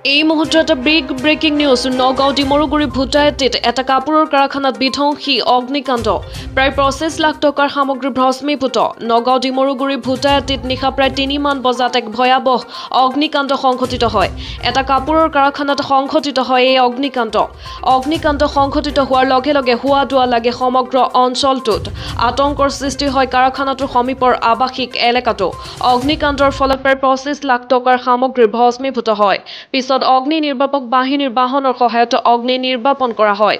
এই মুহূৰ্তত এটা ব্ৰেকিং নিউজ নগাঁও ডিমৰুগুৰি ভুটাইটিত এটা কাপোৰৰ কাৰখানাত বিধ্বংসী অগ্নিকাণ্ড প্ৰায় 25 লাখ টকাৰ সামগ্ৰী ভস্মীভূত নগাঁও ডিমৰুগুৰি ভুটাইটিত নিশা প্ৰায় 3 মান বজাত এক ভয়াৱহ অগ্নিকাণ্ড সংঘটিত হয় এটা কাপোৰৰ কাৰখানাত সংঘটিত হয় এই অগ্নিকাণ্ড সংঘটিত হোৱাৰ লগে লগে হুৱা দুৱা লাগে সমগ্ৰ অঞ্চলটোত আতংকৰ সৃষ্টি হয় কাৰখানাটোৰ সমীপৰ আৱাসিক এলেকাটো অগ্নিকাণ্ডৰ ফলত প্ৰায় 25 লাখ টকাৰ সামগ্ৰী ভস্মীভূত হয় পিছত অগ্নি নিৰ্বাপক বাহিনীৰ বাহনৰ সহায়ত অগ্নি নিৰ্বাপন কৰা হয়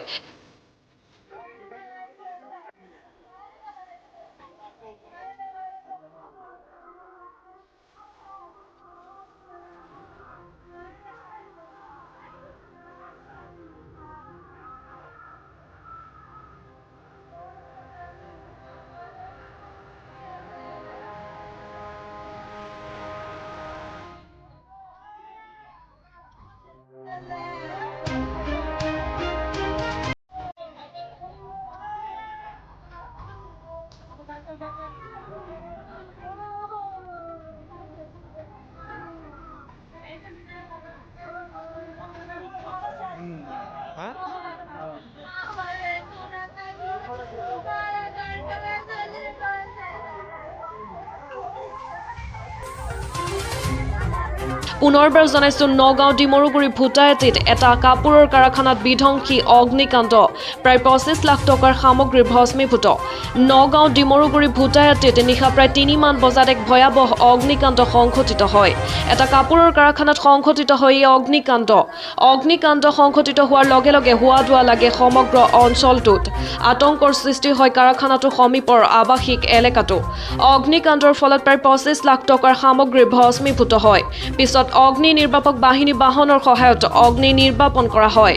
পুনৰবাৰ জনাইছো নগাঁও ডিমৰুগুৰি ভুটাইটিত এটা কাপোৰৰ কাৰখানাত বিধ্বংসী অগ্নিকাণ্ড প্ৰায় 25 লাখ টকাৰ সামগ্ৰী ভস্মীভূত নগাঁও ডিমৰুগুৰি ভুটাইটিত নিশা প্ৰায় 3 মান বজাত এক ভয়াৱহ অগ্নিকাণ্ড সংঘটিত হয় এটা কাপোৰৰ কাৰখানাত সংঘটিত হয় এই অগ্নিকাণ্ড সংঘটিত হোৱাৰ লগে লগে হুৱা দুৱা লাগে সমগ্ৰ অঞ্চলটোত আতংকৰ সৃষ্টি হয় কাৰখানাটোৰ সমীপৰ আৱাসিক এলেকাটো অগ্নিকাণ্ডৰ ফলত প্ৰায় 25 লাখ টকাৰ সামগ্ৰী ভস্মীভূত হয় পিছত অগ্নি নিৰ্বাপক বাহিনী বাহনৰ সহায়ত অগ্নি নিৰ্বাপন কৰা হয়